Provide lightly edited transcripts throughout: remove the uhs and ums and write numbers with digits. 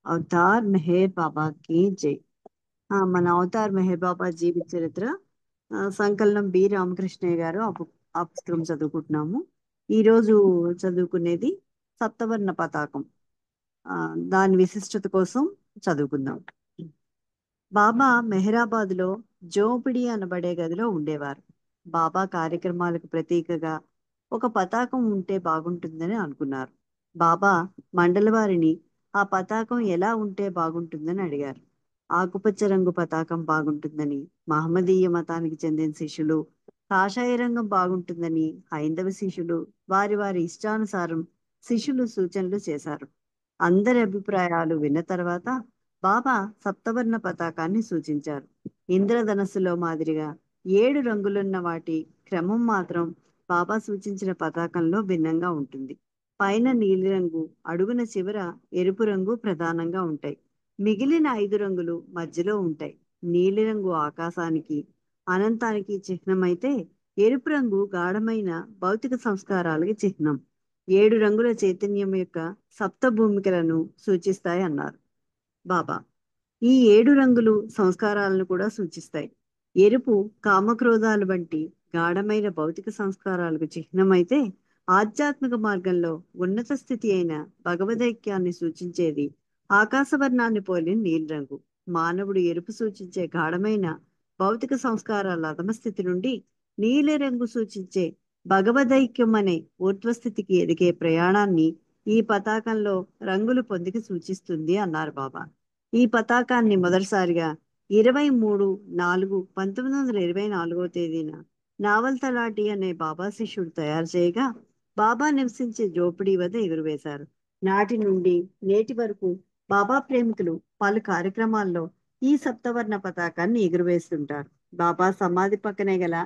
Avatar Meher బాబాకి జై. మన అవతార్ మెహర్ బాబా జీవిత చరిత్ర సంకలనం బి రామకృష్ణయ్య గారు ఆ పుస్తకం చదువుకుంటున్నాము. ఈ రోజు చదువుకునేది సప్తవర్ణ పతాకం. ఆ, దాని విశిష్టత కోసం చదువుకుందాం. బాబా మెహరాబాద్ లో జోపిడి అనబడే గదిలో ఉండేవారు. బాబా కార్యక్రమాలకు ప్రతీకగా ఒక పతాకం ఉంటే బాగుంటుందని అనుకున్నారు. బాబా మండల వారిని ఆ పతాకం ఎలా ఉంటే బాగుంటుందని అడిగారు. ఆకుపచ్చ రంగు పతాకం బాగుంటుందని మహమ్మదీయ మతానికి చెందిన శిష్యులు, కాషాయ రంగం బాగుంటుందని హైందవ శిష్యులు, వారి వారి ఇష్టానుసారం శిష్యులు సూచనలు చేశారు. అందరి అభిప్రాయాలు విన్న తర్వాత బాబా సప్తవర్ణ పతాకాన్ని సూచించారు. ఇంద్రధనస్సులో మాదిరిగా 7 రంగులున్న వాటి క్రమం మాత్రం బాబా సూచించిన పతాకంలో భిన్నంగా ఉంటుంది. పైన నీలిరంగు, అడుగున చివర ఎరుపు రంగు ప్రధానంగా ఉంటాయి. మిగిలిన 5 రంగులు మధ్యలో ఉంటాయి. నీలిరంగు ఆకాశానికి, అనంతానికి చిహ్నమైతే ఎరుపు రంగు గాఢమైన భౌతిక సంస్కారాలకి చిహ్నం. 7 రంగుల చైతన్యం యొక్క సప్త భూమికలను సూచిస్తాయి అన్నారు బాబా. ఈ 7 రంగులు సంస్కారాలను కూడా సూచిస్తాయి. ఎరుపు కామక్రోధాలు వంటి గాఢమైన భౌతిక సంస్కారాలకు చిహ్నమైతే, ఆధ్యాత్మిక మార్గంలో ఉన్నత స్థితి అయిన భగవదైక్యాన్ని సూచించేది ఆకాశవర్ణాన్ని పోలిన నీలిరంగు. మానవుడు ఎరుపు సూచించే గాఢమైన భౌతిక సంస్కారాల అధమస్థితి నుండి నీలిరంగు సూచించే భగవదైక్యం అనే ఊర్ధ్వస్థితికి ఎదిగే ప్రయాణాన్ని ఈ పతాకంలో రంగులు పొందిక సూచిస్తుంది అన్నారు బాబా. ఈ పతాకాన్ని మొదటిసారిగా 23/4/1924 నావల్ తలాటి అనే బాబా శిష్యుడు తయారు చేయగా, బాబా నివసించే జోపిడీ వద్ద ఎగురవేశారు. నాటి నుండి నేటి వరకు బాబా ప్రేమికులు పలు కార్యక్రమాల్లో ఈ సప్తవర్ణ పతాకాన్ని ఎగురవేస్తుంటారు. బాబా సమాధి పక్కనే గల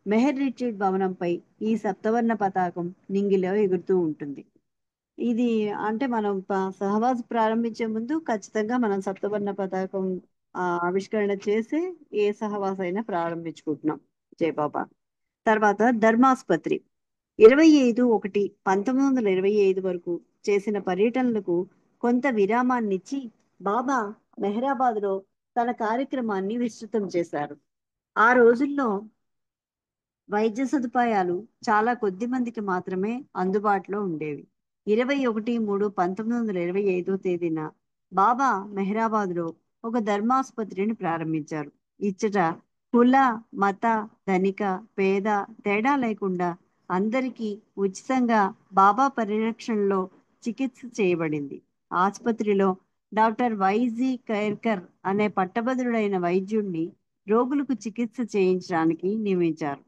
మెహర్ రిట్రీట్ భవనంపై ఈ సప్తవర్ణ పతాకం నింగిలో ఎగురుతూ ఉంటుంది. ఇది అంటే మనం సహవాస్ ప్రారంభించే ముందు ఖచ్చితంగా మనం సప్తవర్ణ పతాకం ఆవిష్కరణ చేసి ఏ సహవాస్ అయినా ప్రారంభించుకుంటున్నాం. జై బాబా. తర్వాత ధర్మాసుపత్రి 25/1/1925 వరకు చేసిన పర్యటనలకు కొంత విరామాన్నిచ్చి బాబా మెహరాబాద్ లో తన కార్యక్రమాన్ని విస్తృతం చేశారు. ఆ రోజుల్లో వైద్య సదుపాయాలు చాలా కొద్ది మందికి మాత్రమే అందుబాటులో ఉండేవి. 21/3/1925 బాబా మెహరాబాద్ లో ఒక ధర్మాసుపత్రిని ప్రారంభించారు. ఇచ్చట కుల, మత, ధనిక, పేద తేడా లేకుండా అందరికీ ఉచితంగా బాబా పరిరక్షణలో చికిత్స చేయబడింది. ఆసుపత్రిలో డాక్టర్ వైజి కైర్కర్ అనే పట్టభద్రుడైన వైద్యుణ్ణి రోగులకు చికిత్స చేయించడానికి నియమించారు.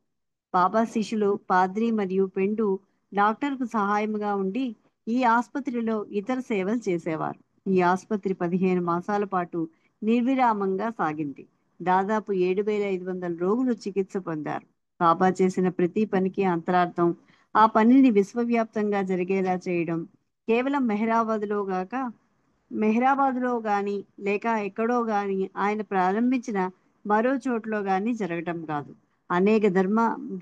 బాబా శిష్యులు పాద్రి మరియు పెండు డాక్టర్కు సహాయముగా ఉండి ఈ ఆసుపత్రిలో ఇతర సేవలు చేసేవారు. ఈ ఆసుపత్రి 15 మాసాల పాటు నిర్విరామంగా సాగింది. దాదాపు 7,500 రోగులు చికిత్స పొందారు. బాబా చేసిన ప్రతి పనికి అంతరార్థం ఆ పనిని విశ్వవ్యాప్తంగా జరిగేలా చేయడం కేవలం మెహరాబాద్లో గాక మెహరాబాద్లో గాని లేక ఎక్కడో గాని ఆయన ప్రారంభించిన మరో చోట్లో గాని జరగటం కాదు. అనేక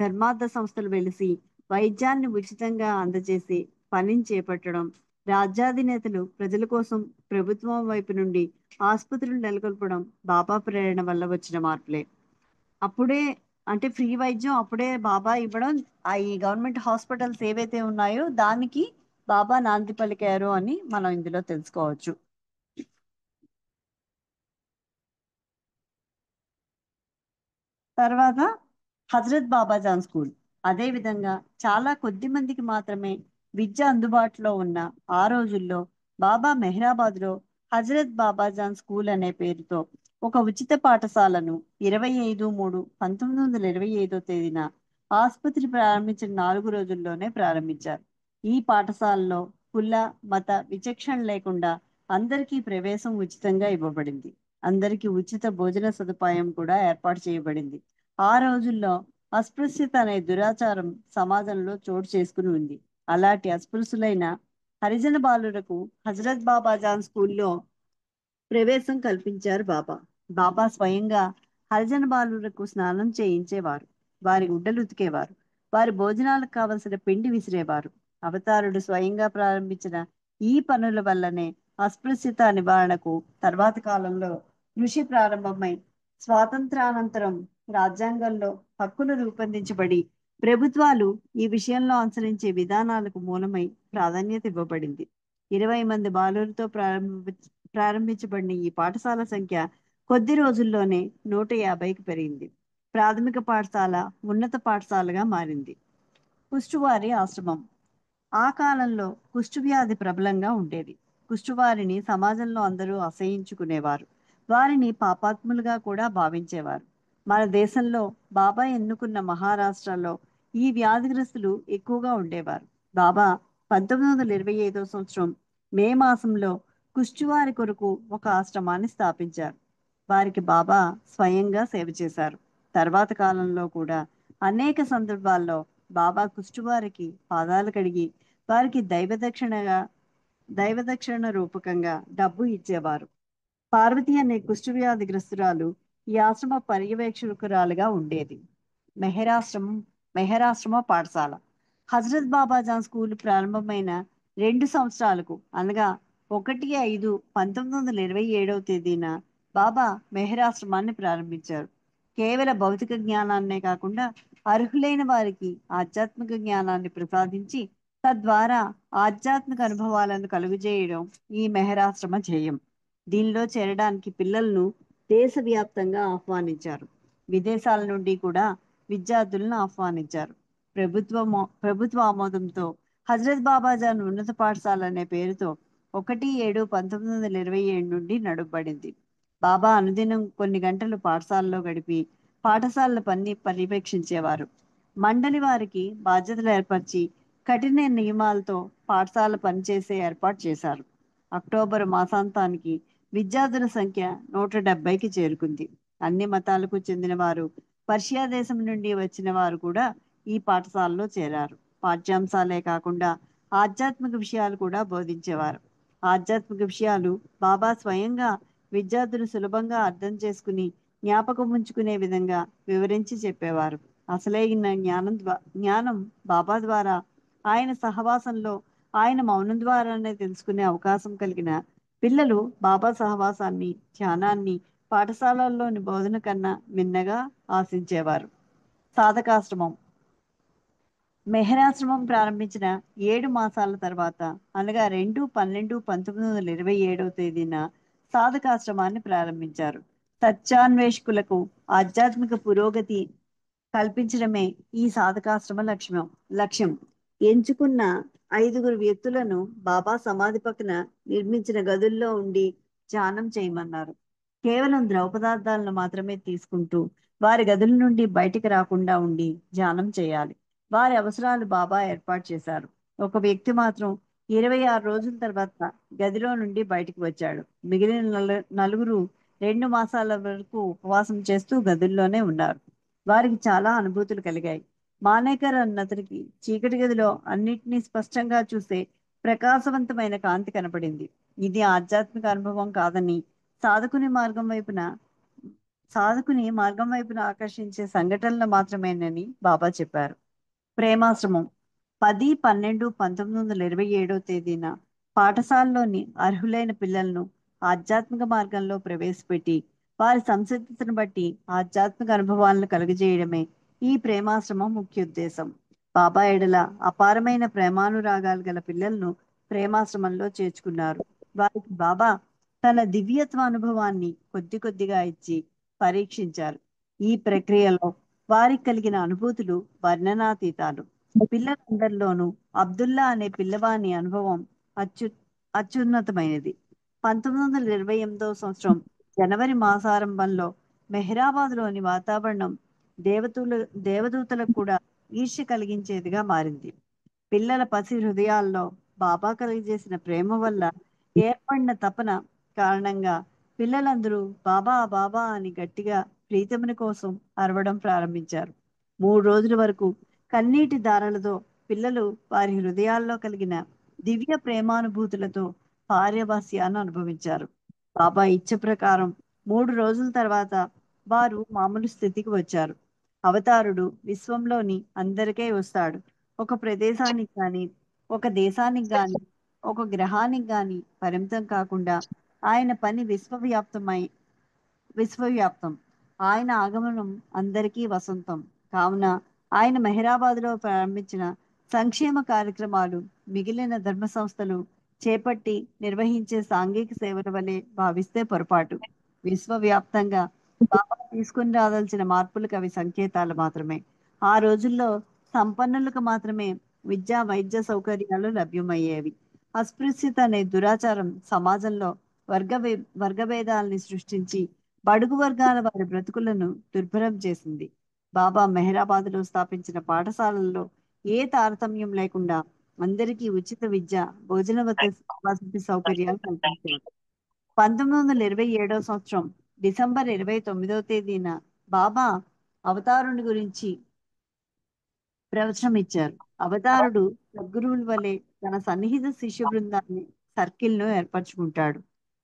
ధర్మార్థ సంస్థలు వెలిసి వైద్యాన్ని ఉచితంగా అందజేసి పనిని చేపట్టడం, రాజ్యాధినేతలు ప్రజల కోసం ప్రభుత్వం వైపు నుండి ఆసుపత్రులు నెలకొల్పడం బాబా ప్రేరణ వల్ల వచ్చిన మార్పులే. అప్పుడే అంటే ఫ్రీ వైద్యం అప్పుడే బాబా ఇవ్వడం, ఈ గవర్నమెంట్ హాస్పిటల్స్ ఏవైతే ఉన్నాయో దానికి బాబా నాంది పలికారు అని మనం ఇందులో తెలుసుకోవచ్చు. తర్వాత హజరత్ బాబాజాన్ స్కూల్. అదే విధంగా చాలా కొద్ది మందికి మాత్రమే విద్య అందుబాటులో ఉన్న ఆ రోజుల్లో బాబా మెహరాబాద్ లో హజరత్ బాబాజాన్ స్కూల్ అనే పేరుతో ఒక ఉచిత పాఠశాలను 25/3/1925 ఆసుపత్రి ప్రారంభించిన 4 రోజుల్లోనే ప్రారంభించారు. ఈ పాఠశాలలో కుల, మత విచక్షణ లేకుండా అందరికీ ప్రవేశం ఉచితంగా ఇవ్వబడింది. అందరికీ ఉచిత భోజన సదుపాయం కూడా ఏర్పాటు చేయబడింది. ఆ రోజుల్లో అస్పృశ్యత అనే దురాచారం సమాజంలో చోటు చేసుకుని ఉంది. అలాంటి అస్పృశ్యులైన హరిజన బాలురకు హజరత్ బాబాజాన్ స్కూల్లో ప్రవేశం కల్పించారు బాబా. బాబా స్వయంగా హరిజన బాలురకు స్నానం చేయించేవారు. వారి గుడ్డలు ఉతికేవారు. వారి భోజనాలకు కావలసిన పిండి విసిరేవారు. అవతారుడు స్వయంగా ప్రారంభించిన ఈ పనుల వల్లనే అస్పృశ్యత నివారణకు తర్వాతి కాలంలో కృషి ప్రారంభమై స్వాతంత్రానంతరం రాజ్యాంగంలో హక్కులు రూపొందించబడి ప్రభుత్వాలు ఈ విషయంలో అనుసరించే విధానాలకు మూలమై ప్రాధాన్యత ఇవ్వబడింది. 20 మంది బాలులతో ప్రారంభించబడిన ఈ పాఠశాల సంఖ్య కొద్ది రోజుల్లోనే 150కి పెరిగింది. ప్రాథమిక పాఠశాల ఉన్నత పాఠశాలగా మారింది. కుష్టువారి ఆశ్రమం. ఆ కాలంలో కుష్ఠవ్యాధి ప్రబలంగా ఉండేది. కుష్ఠువారిని సమాజంలో అందరూ అసహ్యించుకునేవారు. వారిని పాపాత్ములుగా కూడా భావించేవారు. మన దేశంలో బాబా ఎన్నుకున్న మహారాష్ట్రలో ఈ వ్యాధిగ్రస్తులు ఎక్కువగా ఉండేవారు. బాబా 1925 సంవత్సరం మే మాసంలో కుష్ఠువారి కొరకు ఒక ఆశ్రమాన్ని స్థాపించారు. వారికి బాబా స్వయంగా సేవ చేశారు. తర్వాత కాలంలో కూడా అనేక సందర్భాల్లో బాబా కుష్ఠువారికి పాదాలు కడిగి వారికి దైవదక్షిణ రూపకంగా డబ్బు ఇచ్చేవారు. పార్వతి అనే కుష్ఠవ్యాధిగ్రస్తురాలు ఈ ఆశ్రమ పర్యవేక్షకురాలుగా ఉండేది. మెహరాశ్రమం మెహరాశ్రమ పాఠశాల. హజరత్ బాబాజాన్ స్కూల్ ప్రారంభమైన 2 సంవత్సరాలకు అనగా 1/5/1927 బాబా మెహరాశ్రమాన్ని ప్రారంభించారు. కేవల భౌతిక జ్ఞానాన్నే కాకుండా అర్హులైన వారికి ఆధ్యాత్మిక జ్ఞానాన్ని ప్రసాదించి తద్వారా ఆధ్యాత్మిక అనుభవాలను కలుగజేయడం ఈ మెహరాశ్రమ ధ్యేయం. దీనిలో చేరడానికి పిల్లలను దేశవ్యాప్తంగా ఆహ్వానించారు. విదేశాల నుండి కూడా విద్యార్థులను ఆహ్వానించారు. ప్రభుత్వ ఆమోదంతో హజరత్ బాబాజాన్ ఉన్నత పాఠశాల అనే పేరుతో 1/7/1927 నుండి నడుపబడింది. బాబా అనుదినం కొన్ని గంటలు పాఠశాలలో గడిపి పాఠశాలల పని పర్యవేక్షించేవారు. మండలి వారికి బాధ్యతలు ఏర్పరిచి కఠిన నియమాలతో పాఠశాల పనిచేసే ఏర్పాటు చేశారు. అక్టోబర్ మాసాంతానికి విద్యార్థుల సంఖ్య 170కి చేరుకుంది. అన్ని మతాలకు చెందిన వారు, పర్షియా దేశం నుండి వచ్చిన వారు కూడా ఈ పాఠశాలలో చేరారు. పాఠ్యాంశాలే కాకుండా ఆధ్యాత్మిక విషయాలు కూడా బోధించేవారు. ఆధ్యాత్మిక విషయాలు బాబా స్వయంగా విద్యార్థులు సులభంగా అర్థం చేసుకుని జ్ఞాపకం ఉంచుకునే విధంగా వివరించి చెప్పేవారు. అసలైన జ్ఞానం బాబా ద్వారా, ఆయన సహవాసంలో, ఆయన మౌనం ద్వారానే తెలుసుకునే అవకాశం కలిగిన పిల్లలు బాబా సహవాసాన్ని, ధ్యానాన్ని పాఠశాలల్లోని బోధన కన్నా మిన్నగా ఆశించేవారు. సాధకాశ్రమం. మెహరాశ్రమం ప్రారంభించిన 7 మాసాల తర్వాత అనగా 2/12/1927 సాధకాశ్రమాన్ని ప్రారంభించారు. సత్యాన్వేషకులకు ఆధ్యాత్మిక పురోగతి కల్పించడమే ఈ సాధకాశ్రమ లక్ష్యం. ఎంచుకున్న 5 వ్యక్తులను బాబా సమాధి పక్కన నిర్మించిన గదుల్లో ఉండి ధ్యానం చేయమన్నారు. కేవలం ద్రవ పదార్థాలను మాత్రమే తీసుకుంటూ వారి గదుల నుండి బయటికి రాకుండా ఉండి ధ్యానం చేయాలి. వారి అవసరాలు బాబా ఏర్పాటు చేశారు. ఒక వ్యక్తి మాత్రం 26 రోజుల తర్వాత గదిలో నుండి బయటికి వచ్చాడు. మిగిలిన నలుగురు 2 మాసాల వరకు ఉపవాసం చేస్తూ గదుల్లోనే ఉన్నారు. వారికి చాలా అనుభూతులు కలిగాయి. మానేకర్ అన్నతనికి చీకటి గదిలో అన్నిటినీ స్పష్టంగా చూసే ప్రకాశవంతమైన కాంతి కనపడింది. ఇది ఆధ్యాత్మిక అనుభవం కాదని, సాధకుని మార్గం వైపున ఆకర్షించే సంఘటనలు మాత్రమేనని బాబా చెప్పారు. ప్రేమాశ్రమం. 10/12/1927 పాఠశాలలోని అర్హులైన పిల్లలను ఆధ్యాత్మిక మార్గంలో ప్రవేశపెట్టి వారి సంసిద్ధతను బట్టి ఆధ్యాత్మిక అనుభవాలను కలుగజేయడమే ఈ ప్రేమాశ్రమం ముఖ్య ఉద్దేశం. బాబా ఎడల అపారమైన ప్రేమానురాగాలు గల పిల్లలను ప్రేమాశ్రమంలో చేర్చుకున్నారు. వారికి బాబా తన దివ్యత్వ అనుభవాన్ని కొద్ది కొద్దిగా ఇచ్చి పరీక్షించారు. ఈ ప్రక్రియలో వారికి కలిగిన అనుభూతులు వర్ణనాతీతాలు. పిల్లలందరిలోనూ అబ్దుల్లా అనే పిల్లవాని అనుభవం అత్యున్నతమైనది. 1928 జనవరి మాసారంభంలో మెహ్రాబాద్లోని వాతావరణం దేవదూతలకు కూడా ఈర్ష్య కలిగించేదిగా మారింది. పిల్లల పసి హృదయాల్లో బాబా కలిగజేసిన ప్రేమ వల్ల ఏర్పడిన తపన కారణంగా పిల్లలందరూ బాబా బాబా అని గట్టిగా ప్రీతముని కోసం అరవడం ప్రారంభించారు. 3 రోజుల వరకు కన్నీటి దారలతో పిల్లలు వారి హృదయాల్లో కలిగిన దివ్య ప్రేమానుభూతులతో పార్యవాస్యాన్ని అనుభవించారు. బాబా ఇచ్చ ప్రకారం 3 రోజుల తర్వాత వారు మామూలు స్థితికి వచ్చారు. అవతారుడు విశ్వంలోని అందరికీ వస్తాడు. ఒక ప్రదేశానికి కానీ, ఒక దేశానికి కానీ ఒక గ్రహానికి గాని పరిమితం కాకుండా ఆయన పని విశ్వవ్యాప్తం. ఆయన ఆగమనం అందరికీ వసంతం. కావున ఆయన మెహరాబాద్లో ప్రారంభించిన సంక్షేమ కార్యక్రమాలు మిగిలిన ధర్మ సంస్థలు చేపట్టి నిర్వహించే సాంఘిక సేవల వలె భావిస్తే పొరపాటు. విశ్వవ్యాప్తంగా బాబా తీసుకుని రాదలిచిన మార్పులకు అవి సంకేతాలు మాత్రమే. ఆ రోజుల్లో సంపన్నులకు మాత్రమే విద్యా వైద్య సౌకర్యాలు లభ్యమయ్యేవి. అస్పృశ్యత అనే దురాచారం సమాజంలో వర్గభేదాల్ని సృష్టించి బడుగు వర్గాల వారి బ్రతుకులను దుర్భరం చేసింది. బాబా మెహరాబాద్లో స్థాపించిన పాఠశాలల్లో ఏ తారతమ్యం లేకుండా అందరికీ ఉచిత విద్య, వసతి సౌకర్యాలు కల్పించారు. 1927 డిసెంబర్ 29 బాబా అవతారుని గురించి ప్రవచనం ఇచ్చారు. అవతారుడు సద్గురువుల వలె తన సన్నిహిత శిష్య బృందాన్ని సర్కిల్ను ఏర్పరచుకుంటాడు.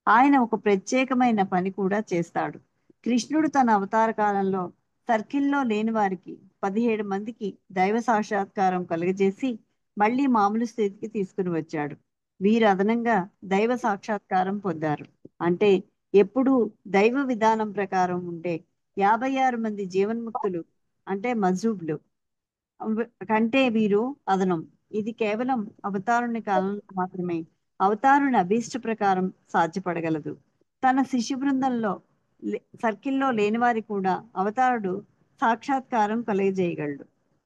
ఆయన ఒక ప్రత్యేకమైన పని కూడా చేస్తాడు. కృష్ణుడు తన అవతార కాలంలో సర్కిల్లో లేని వారికి 17 మందికి దైవ సాక్షాత్కారం కలుగజేసి మళ్ళీ మామూలు స్థితికి తీసుకుని వచ్చాడు. వీరు అదనంగా దైవ సాక్షాత్కారం పొందారు. అంటే ఎప్పుడూ దైవ విధానం ప్రకారం ఉండే 56 మంది జీవన్ముక్తులు అంటే మజూబ్లు కంటే వీరు అదనం. ఇది కేవలం అవతారుని కాలంలో మాత్రమే అవతారుని అభీష్ట ప్రకారం సాధ్యపడగలదు. తన శిష్య బృందంలో సర్కిల్లో లేని వారి కూడా అవతారుడు సాక్షాత్కారం కలిగజేయగలడు.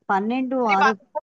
12 ఇది 6